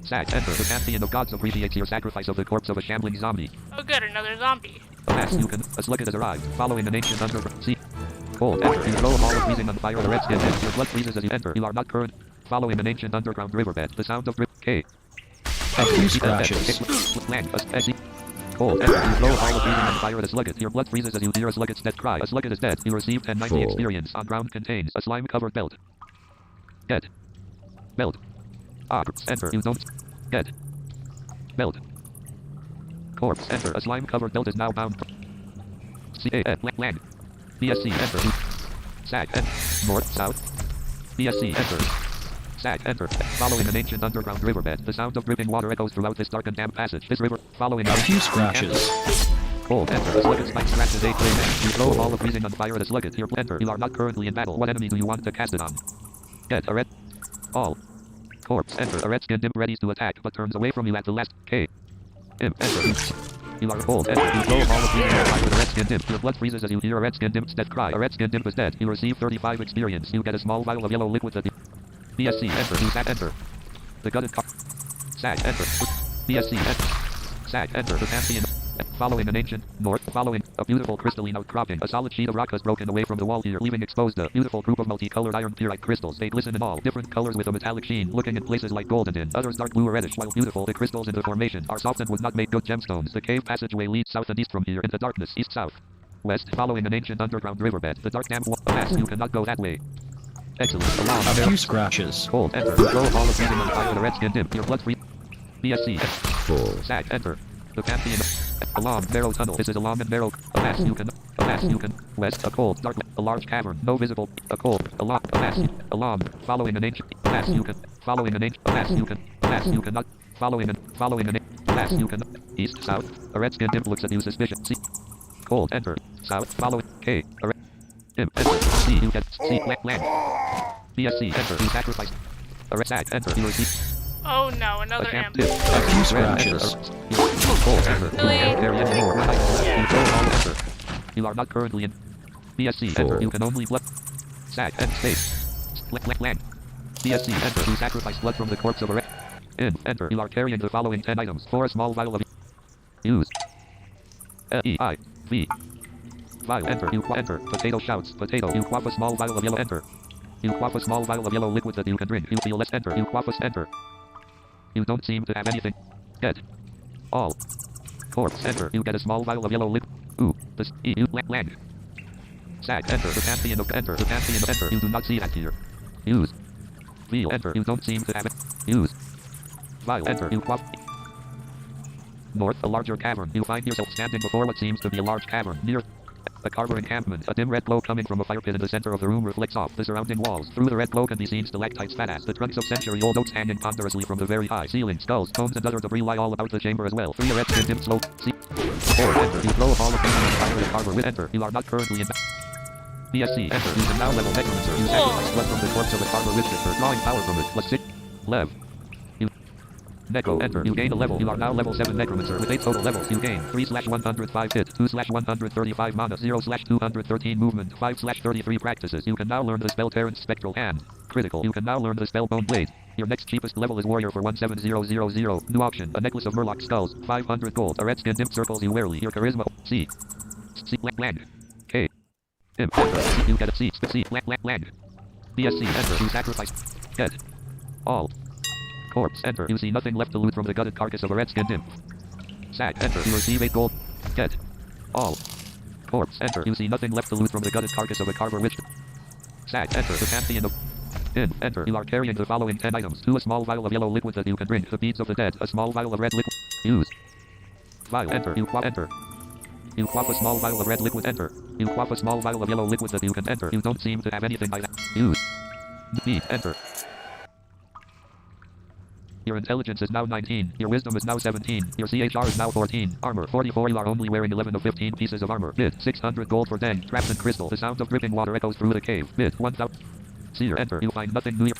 [SPEAKER 1] SAG. Enter. The pantheon of gods appreciates your sacrifice of the corpse of a shambling zombie.
[SPEAKER 2] Oh good, another zombie.
[SPEAKER 1] Alas, you can. A slugget has arrived. Following an ancient underground. See. Cold. Enter. You throw a ball of freezing on fire. The red skin hits. Your blood freezes as you enter. You are not current. Following an ancient underground riverbed. The sound of drip. K.
[SPEAKER 3] A few scratches.
[SPEAKER 1] Land. Cold. Enter. You blow a ball of breathing and fire at a slugget. Your blood freezes as you hear a slugget's death cry. A slugget is dead. You receive 1090
[SPEAKER 3] Full.
[SPEAKER 1] experience. On ground contains a slime-covered belt. Get. Belt. Enter. You don't. Get. Belt. Corpse. Enter. A slime-covered belt is now bound. C-A-F. Land. BSC. Enter. Sag. Enter. North. South. BSC. Enter. Sag. Enter. Following an ancient underground riverbed, the sound of dripping water echoes throughout this dark and damp passage. This river, following
[SPEAKER 3] A few scratches.
[SPEAKER 1] Cold. Enter. A slugget spike scratches 8 flames. You throw a ball of freezing on fire at a slugget. Here. Enter. You are not currently in battle. What enemy do you want to cast it on? Get. A red. All. Corpse. Enter. A red-skinned imp ready to attack, but turns away from you at the last. K. Imp. Enter. You are cold. Enter. You throw a ball of freezing on fire at a red-skinned imp. Your blood freezes as you hear a red-skinned imp's death cry. A red-skinned imp is dead. You receive 35 experience. You get a small vial of yellow liquid that BSC. Enter. You sag. Enter. The gutted car. Sag. Enter. BSC. Enter. Sag. Enter. The pantheon. Following an ancient north. Following a beautiful crystalline outcropping. A solid sheet of rock has broken away from the wall here, leaving exposed a beautiful group of multicolored iron pyrite crystals. They glisten in all different colors with a metallic sheen, looking in places like gold and in others dark blue or reddish. While beautiful, the crystals in the formation are soft and would not make good gemstones. The cave passageway leads south and east from here into darkness. East-south. West. Following an ancient underground riverbed. The dark damp wall. Pass. You cannot go that way. Excellent. Alarm.
[SPEAKER 3] A few scratches.
[SPEAKER 1] Cold. Enter. You throw a ball of freezing on fire with a red-skinned imp. Your blood free. BSC.
[SPEAKER 3] Full.
[SPEAKER 1] Sag. Enter. The pantheon. Alarm. Narrow tunnel. This is a long and narrow. A pass. You can. A pass. You can. West. A cold. Dark. A large cavern. No visible. A cold. Alarm. A pass. Alarm. Following an ancient. Pass. You can. Following an ancient. Pass. You can. Pass. You cannot. Following an. Pass. You can. East. South. A red-skinned imp looks at you suspicious. C. Cold. Enter. South. Following. K. A red. Imp. Enter. C. You get. C. Land. BSC. Enter. You sacrifice. A red sag. Enter. You receive.
[SPEAKER 2] Oh no, another
[SPEAKER 1] camp
[SPEAKER 2] imp.
[SPEAKER 1] tip.
[SPEAKER 3] A few scratches.
[SPEAKER 1] Cold. Enter.
[SPEAKER 2] Really?
[SPEAKER 1] You can't carry any more. You throw all enter. You are not currently in. BSC. Enter. You can only blood. Sag. And space. Land. BSC. Enter. You sacrifice blood from the corpse of a red. In. Enter. You are carrying the following 10 items. For a small vial of. Use. E-I. V. Vial. Enter. You enter. Potato shouts. Potato. You quaff a small vial of yellow. Enter. You quaff a small vial of yellow liquid that you can drink. You feel less. Enter. You quaff a enter. You don't seem to have anything. Get. All. Corpse. Enter. You get a small vial of yellow liquid. Ooh. This. You land. Sag. Enter. The pantheon of. Enter. The pantheon of. Enter. You do not see that here. Use. Feel. Enter. You don't seem to have it. Use. Vial. Enter. You quaff. North. A larger cavern. You find yourself standing before what seems to be a large cavern. Near. A carver encampment. A dim red glow coming from a fire pit in the center of the room reflects off the surrounding walls. Through the red glow can be seen stalactites, fat ass. The trunks of century-old oaks hanging ponderously from the very high ceiling. Skulls, bones, and other debris lie all about the chamber as well. 3 red-skinned imp slope. C. 4. Enter. You throw a ball of fire and fire the carver with. Enter. You are not currently in. BSC. Enter. You can now level necromancer. You sacrifice blood from the corpse of the carver with it, drawing power from it. Plus 6. Lev. Necro. Enter. You gain a level. You are now level 7 necromancer. With 8 total levels, you gain 3/105 hit, 2/135 mana, 0/213 movement, 5/33 practices. You can now learn the spell Terran's Spectral Hand. Critical. You can now learn the spell Bone Blade. Your next cheapest level is Warrior for 17000. New option. A necklace of Murloc skulls. 500 gold. A red-skinned imp circles you warily. Your charisma. C. C. Land. K. Imp. Enter. You get a C. C. Land. BSC. Enter. You sacrifice. Get. All. Corpse. Enter. You see nothing left to loot from the gutted carcass of a red-skinned imp. Sag. Enter. You receive 8 gold. Get. All. Corpse. Enter. You see nothing left to loot from the gutted carcass of a carver witch. Sag. Enter. The pantheon of. In. Enter. You are carrying the following 10 items. 2 a small vial of yellow liquid that you can drink. The beads of the dead. A small vial of red liquid. Use. Vial. Enter. You quaff. Enter. You quaff a small vial of red liquid. Enter. You quaff a small vial of yellow liquid that you can enter. You don't seem to have anything by that. Use. Bead. Enter. Your intelligence is now 19. Your wisdom is now 17. Your CHR is now 14. Armor 44. You are only wearing 11 of 15 pieces of armor. Bid 600 gold for dang. Trapped in crystal. The sound of dripping water echoes through the cave. Bid 1000. Seer. Enter. You find nothing new.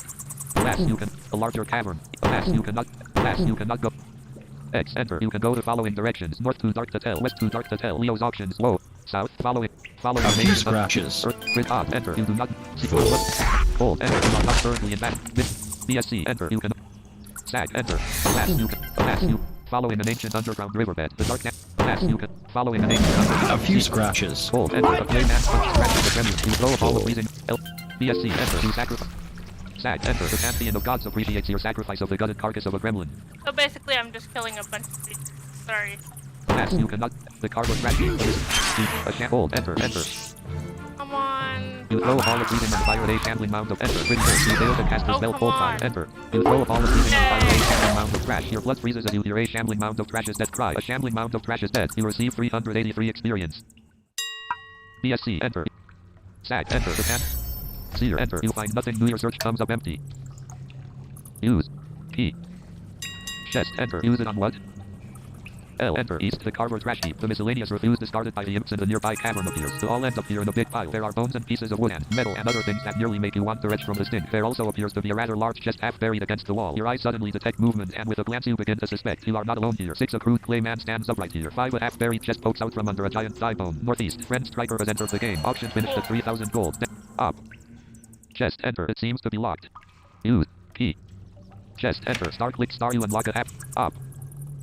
[SPEAKER 1] Pass. You can. A larger cavern. Pass. You cannot. Pass. You cannot go. X. Enter. You can go the following directions. North to Dark to Tell. West to Dark to Tell. Leo's auctions. Whoa. South. Following. Following.
[SPEAKER 3] A few scratches.
[SPEAKER 1] Earth. Grid. Odd. Enter. You do not. Cold. Enter. You are not currently in battle. BSC. Enter. You can. Sag. Enter. Pass. You can. Pass. You. Following an ancient underground riverbed. The dark. Pass. You can. Following an ancient underground.
[SPEAKER 3] A few scratches.
[SPEAKER 1] Cold. Enter. A plain man punch scratches the gremlin. You throw a ball of freezing. L. BSC. Enter. You sacrifice. Sag. Enter. The pantheon of gods appreciates your sacrifice of the gutted carcass of a gremlin.
[SPEAKER 2] So basically, I'm just killing a bunch of these. Sorry.
[SPEAKER 1] Pass, you cannot. The card was trash. Hold, enter, enter.
[SPEAKER 2] Come on.
[SPEAKER 1] You throw a ball of breathing and fire at a shambling mound of enter. Critical. You fail to cast a
[SPEAKER 2] Oh,
[SPEAKER 1] spell
[SPEAKER 2] come
[SPEAKER 1] cold
[SPEAKER 2] on.
[SPEAKER 1] fire. Enter. You throw a ball of breathing and fire at a shambling mound of trash. Your blood freezes as you hear a shambling mound of trash is dead cry. A shambling mound of trash is dead. You receive 383 experience. BSC. Enter. Sack. Enter. The cat. Seer. Enter. You find nothing new. Your search comes up empty. Use. Key. Chest. Enter. Use it on what? L. Enter. East. The carver trash heap. The miscellaneous refuse discarded by the imps in the nearby cavern appears. They all end up here in a big pile. There are bones and pieces of wood and metal and other things that nearly make you want to retch from the stink. There also appears to be a rather large chest half buried against the wall. Your eyes suddenly detect movement, and with a glance you begin to suspect you are not alone here. 6. A crude clay man stands upright here. 5. A half buried chest pokes out from under a giant thigh bone. Northeast. Friend Striker has entered the game. Auction finished at 3,000 gold. Up. Chest. Enter. It seems to be locked. Use. Key. Chest. Enter. Star. Click star. You unlock a half. Up.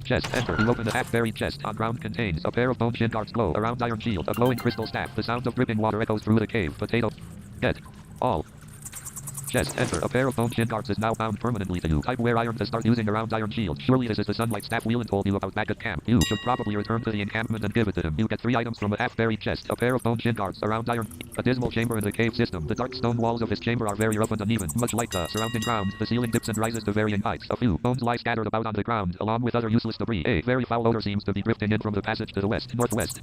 [SPEAKER 1] Chest. Enter. You open a half-buried chest. On ground contains a pair of bone shin guards glow. A round iron shield. A glowing crystal staff. The sound of dripping water echoes through the cave. Potato. Get. All. Chest. Enter. A pair of bone shin guards is now bound permanently to you. Type wear iron to start using a round iron shield. Surely this is the sunlight staff Whelan told you about back at camp. You should probably return to the encampment and give it to him. You get 3 items from a half-buried chest. A pair of bone shin guards. A round iron. A dismal chamber in the cave system. The dark stone walls of his chamber are very rough and uneven. Much like the surrounding ground, the ceiling dips and rises to varying heights. A few bones lie scattered about on the ground, along with other useless debris. A very foul odor seems to be drifting in from the passage to the west, northwest.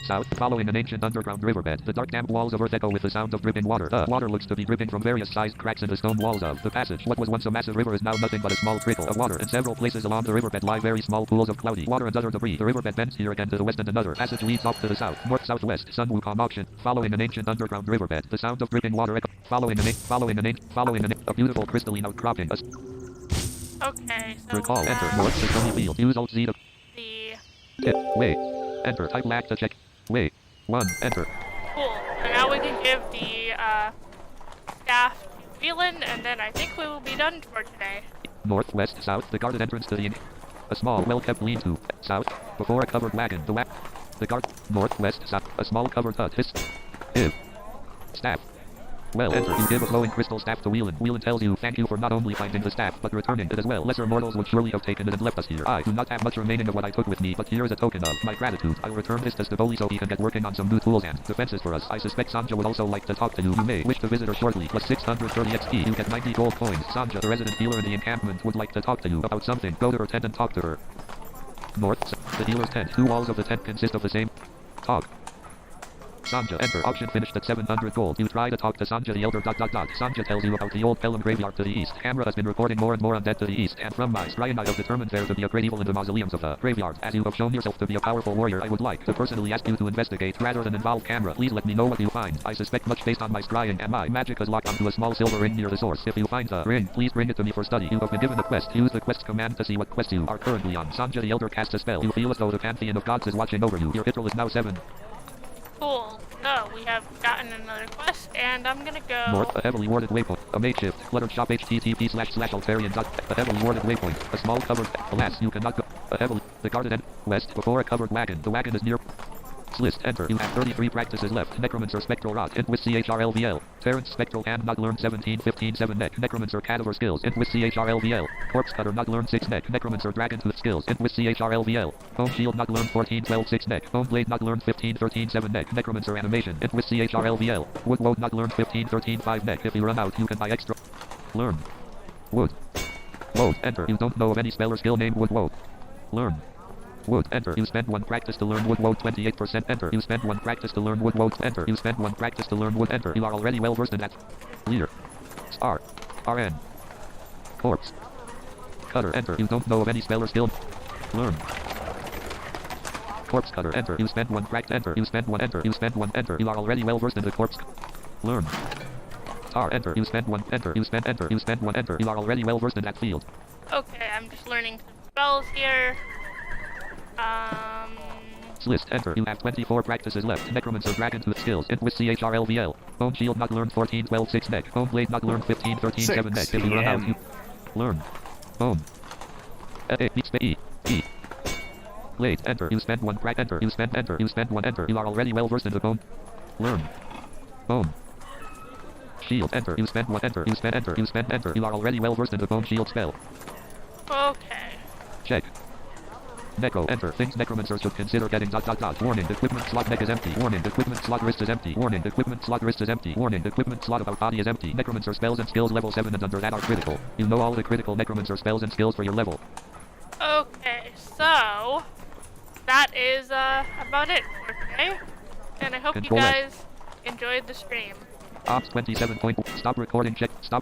[SPEAKER 1] South, following an ancient underground riverbed, the dark damp walls of earth echo with the sound of dripping water. The water looks to be dripping from various sized cracks in the stone walls of the passage. What was once a massive river is now nothing but a small trickle of water. In several places along the riverbed lie very small pools of cloudy water and other debris. The riverbed bends here again to the west and another passage leads off to the south, north-southwest. Sun Wukong auction, following an ancient underground riverbed. The sound of dripping water echo, following a beautiful crystalline outcropping.
[SPEAKER 2] Okay, so
[SPEAKER 1] Recall, enter, north to Stony Field. Use Alt Z to
[SPEAKER 2] the
[SPEAKER 1] tip, wait, enter, type lag to check, wait. 1. Enter.
[SPEAKER 2] cool. So now we can give the staff to Whelan, and then I think we will be done for today.
[SPEAKER 1] Northwest, south, the guarded entrance to the a small, well-kept lean-to. South, before a covered wagon. The guard. Northwest, south, a small covered hut. Staff. Well, enter. You give a glowing crystal staff to Whelan. Whelan tells you, thank you for not only finding the staff, but returning it as well. Lesser mortals would surely have taken it and left us here. I do not have much remaining of what I took with me, but here is a token of my gratitude. I will return this to Stivoli so he can get working on some new tools and defenses for us. I suspect Sanja would also like to talk to you. You may wish to visit her shortly. Plus 630 XP. You get 90 gold coins. Sanja, the resident healer in the encampment, would like to talk to you about something. Go to her tent and talk to her. North, the healer's tent. 2 walls of the tent consist of the same. Talk. Sanja, enter. Auction finished at 700 gold. You try to talk to Sanja the Elder. Sanja tells you about the old Pelham graveyard to the east. Camera has been reporting more and more undead to the east, and from my scrying I have determined there to be a great evil in the mausoleums of the graveyard. As you have shown yourself to be a powerful warrior, I would like to personally ask you to investigate rather than involve Camera. Please let me know what you find. I suspect much based on my scrying, and my magic is locked onto a small silver ring near the source. If you find the ring, please bring it to me for study. You have been given a quest. Use the quest command to see what quest you are currently on. Sanja the Elder casts a spell. You feel as though the pantheon of gods is watching over you. Your hit roll is now 7.
[SPEAKER 2] Cool. So we have gotten another quest, and I'm gonna go.
[SPEAKER 1] North, a heavily warded waypoint. A makeshift cluttered shop http://altarian. A heavily warded waypoint. A small covered. Alas, you cannot go. A heavily. The guarded end. West, before a covered wagon. The wagon is near. List, enter. You have 33 practices left. Necromancer Spectral Rot. Int with CHRLVL. Terrence Spectral Hand not learned 17 15 7 neck. Necromancer Cadaver skills. Int with CHRLVL. Corpse Cutter not learned 6 neck. Necromancer Dragon Tooth skills. Int with CHRLVL. Bone Shield not learned 14 12 6 neck. Bone Blade not learned 15 13 7 neck. Necromancer Animation. Int with CHRLVL. Wood Woad not learned 15 13 5 neck. If you run out, you can buy extra. Learn. Wood. Woad. Enter. You don't know of any spell or skill named Wood Woad. Learn. Wood, enter. You spend 1 practice to learn Wood Woad 28%, enter. You spend 1 practice to learn Wood Woad, enter. You spend 1 practice to learn Wood, enter. You are already well versed in that. Leader. Star. RN. Corpse. Cutter, enter. You don't know of any spell or skill. Learn. Corpse Cutter, enter. You spend 1 practice, enter. You spend 1, enter. You spend 1, enter. You are already well versed in the corpse. Learn. Tar, enter. You spend 1, enter. You spend, enter. You spend 1, enter. You are already well versed in that field.
[SPEAKER 2] Okay, I'm just learning some spells here.
[SPEAKER 1] List, enter. You have 24 practices left. Necromancer Dragon Tooth skills. Int with CHRLVL. Bone Shield not learned 14 12 6 neck. Bone Blade not learned 15 13 7 neck. If you run out, you learn. Bone. E. Blade, enter. You spend 1 crack, enter. You spend, enter. You spend 1, enter. You are already well versed in the bone. Learn. Bone. Shield, enter. You spend 1, enter. You spend, enter. You spend, enter. You are already well versed in the bone shield spell.
[SPEAKER 2] Okay.
[SPEAKER 1] Check. Necro. Enter. Things necromancers should consider getting ... Warning. Equipment slot neck is empty. Warning. Equipment slot wrist is empty. Warning. Equipment slot wrist is empty. Warning. Equipment slot about body is empty. Necromancer spells and skills level 7 and under that are critical. You know all the critical necromancer spells and skills for your level.
[SPEAKER 2] Okay, so that is about it for today. And I hope
[SPEAKER 1] Control
[SPEAKER 2] you
[SPEAKER 1] F.
[SPEAKER 2] guys enjoyed the stream.
[SPEAKER 1] Ops 27. Stop recording. Check. Stop.